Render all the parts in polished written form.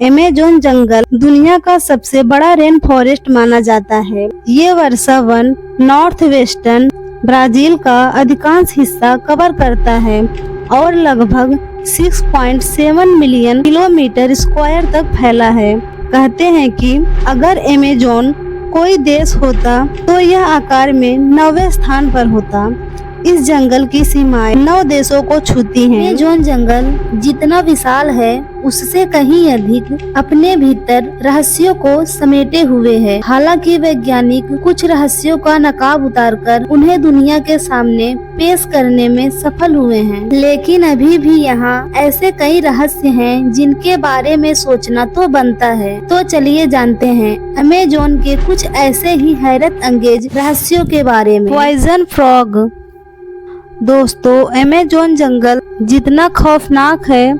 Amazon जंगल दुनिया का सबसे बड़ा रेन फॉरेस्ट माना जाता है। ये वर्षा वन नॉर्थ वेस्टर्न ब्राजील का अधिकांश हिस्सा कवर करता है और लगभग 6.7 मिलियन किलोमीटर स्क्वायर तक फैला है। कहते हैं कि अगर अमेज़न कोई देश होता तो यह आकार में 9वें स्थान पर होता। इस जंगल की सीमाएं 9 देशों को छूती हैं। अमेज़न जंगल जितना विशाल है उससे कहीं अधिक अपने भीतर रहस्यों को समेटे हुए है। हालांकि वैज्ञानिक कुछ रहस्यों का नकाब उतारकर उन्हें दुनिया के सामने पेश करने में सफल हुए हैं, लेकिन अभी भी यहाँ ऐसे कई रहस्य हैं जिनके बारे में सोचना तो बनता है। तो चलिए जानते हैं अमेज़न के कुछ ऐसे ही हैरत अंगेज रहस्यों के बारे में। Poison frog. दोस्तों, अमेज़न जंगल जितना खौफनाक है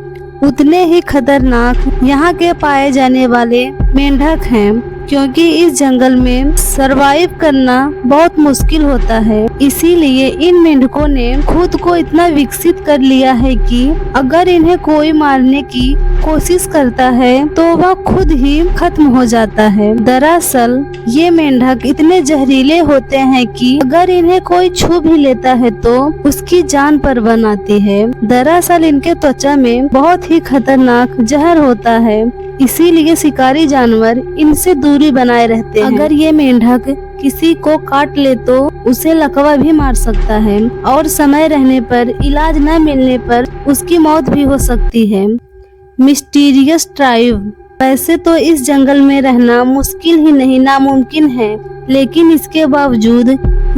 उतने ही खतरनाक यहाँ के पाए जाने वाले मेंढक हैं, क्योंकि इस जंगल में सरवाइव करना बहुत मुश्किल होता है। इसीलिए इन मेंढकों ने खुद को इतना विकसित कर लिया है कि अगर इन्हें कोई मारने की कोशिश करता है तो वह खुद ही खत्म हो जाता है। दरअसल ये मेंढक इतने जहरीले होते हैं कि अगर इन्हें कोई छू भी लेता है तो उसकी जान पर बन आती है। दरअसल इनके त्वचा में बहुत ही खतरनाक जहर होता है, इसीलिए शिकारी जानवर इनसे दूरी बनाए रहते हैं। अगर ये मेंढक किसी को काट ले तो उसे लकवा भी मार सकता है और समय रहने पर इलाज न मिलने पर उसकी मौत भी हो सकती है। Mysterious tribe. वैसे तो इस जंगल में रहना मुश्किल ही नहीं नामुमकिन है, लेकिन इसके बावजूद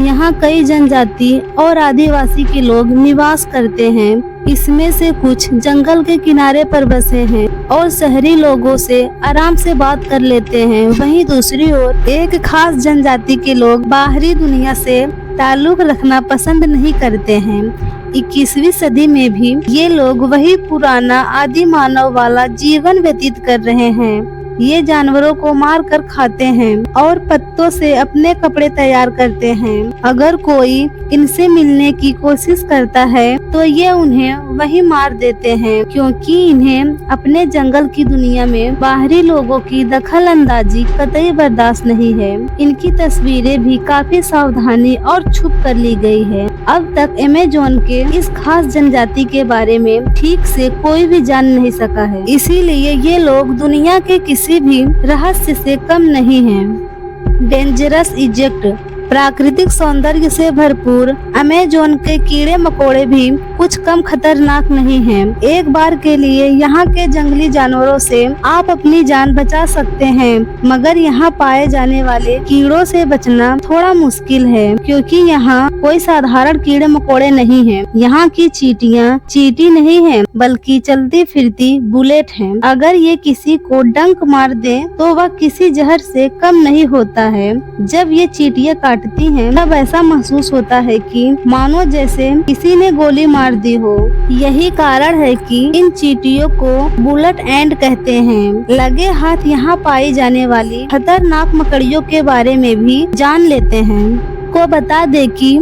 यहाँ कई जनजाति और आदिवासी के लोग निवास करते हैं। इसमें से कुछ जंगल के किनारे पर बसे हैं और शहरी लोगों से आराम से बात कर लेते हैं। वहीं दूसरी ओर एक खास जनजाति के लोग बाहरी दुनिया से ताल्लुक रखना पसंद नहीं करते हैं। 21वीं सदी में भी ये लोग वही पुराना आदि मानव वाला जीवन व्यतीत कर रहे हैं। ये जानवरों को मार कर खाते हैं और पत्तों से अपने कपड़े तैयार करते हैं। अगर कोई इनसे मिलने की कोशिश करता है तो ये उन्हें वही मार देते हैं, क्योंकि इन्हें अपने जंगल की दुनिया में बाहरी लोगों की दखल अंदाजी कतई बर्दाश्त नहीं है। इनकी तस्वीरें भी काफी सावधानी और छुप कर ली गई है। अब तक अमेज़न के इस खास जनजाति के बारे में ठीक से कोई भी जान नहीं सका है, इसीलिए ये लोग दुनिया के किसी भी रहस्य से कम नहीं हैं। Dangerous insect. प्राकृतिक सौंदर्य से भरपूर अमेज़न के कीड़े मकोड़े भी कुछ कम खतरनाक नहीं हैं। एक बार के लिए यहाँ के जंगली जानवरों से आप अपनी जान बचा सकते हैं, मगर यहाँ पाए जाने वाले कीड़ों से बचना थोड़ा मुश्किल है, क्योंकि यहाँ कोई साधारण कीड़े मकोड़े नहीं हैं। यहाँ की चींटियाँ चींटी नहीं है, बल्कि चलती फिरती बुलेट हैं। अगर ये किसी को डंक मार दे तो वह किसी जहर से कम नहीं होता है। जब ये चींटियाँ काटती हैं तब ऐसा महसूस होता है कि मानो जैसे किसी ने गोली मार दी हो। यही कारण है कि इन चींटियों को बुलेट एंड कहते हैं। लगे हाथ यहाँ पाई जाने वाली खतरनाक मकड़ियों के बारे में भी जान लेते हैं। को बता दे कि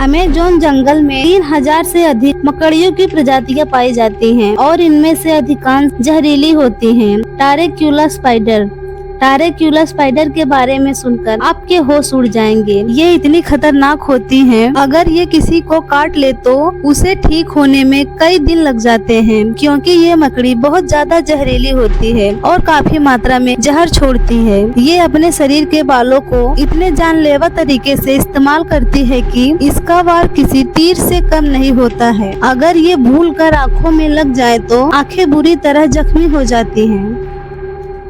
अमेज़न जंगल में 3000 से अधिक मकड़ियों की प्रजातियां पाई जाती हैं और इनमें से अधिकांश जहरीली होती हैं। टारेक्युला स्पाइडर। टारेक्युला स्पाइडर के बारे में सुनकर आपके होश उड़ जाएंगे। ये इतनी खतरनाक होती हैं, अगर ये किसी को काट ले तो उसे ठीक होने में कई दिन लग जाते हैं, क्योंकि ये मकड़ी बहुत ज्यादा जहरीली होती है और काफी मात्रा में जहर छोड़ती है। ये अपने शरीर के बालों को इतने जानलेवा तरीके से इस्तेमाल करती है कि इसका वार किसी तीर से कम नहीं होता है। अगर ये भूल कर आँखों में लग जाए तो आंखें बुरी तरह जख्मी हो जाती हैं।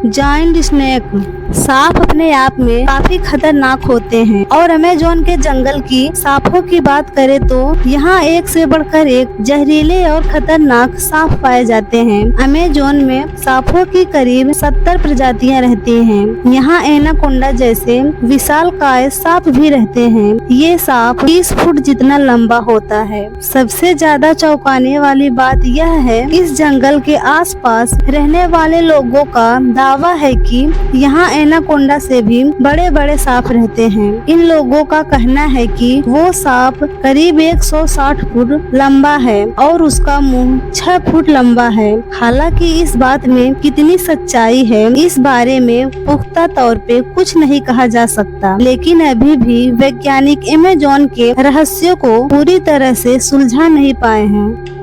Giant snake. सांप अपने आप में काफी खतरनाक होते हैं और अमेज़न के जंगल की सांपों की बात करें तो यहाँ एक से बढ़कर एक जहरीले और खतरनाक सांप पाए जाते हैं। अमेज़न में सांपों की करीब 70 प्रजातियां रहती हैं। यहाँ एनाकोंडा जैसे विशालकाय सांप भी रहते हैं। ये सांप 30 फुट जितना लंबा होता है। सबसे ज्यादा चौंकाने वाली बात यह है, इस जंगल के आसपास रहने वाले लोगों का दावा है कि यहाँ एनाकोंडा से भी बड़े बड़े सांप रहते हैं। इन लोगों का कहना है कि वो सांप करीब 160 फुट लंबा है और उसका मुंह 6 फुट लंबा है। हालांकि इस बात में कितनी सच्चाई है इस बारे में पुख्ता तौर पे कुछ नहीं कहा जा सकता, लेकिन अभी भी वैज्ञानिक अमेज़न के रहस्यों को पूरी तरह से सुलझा नहीं पाए हैं।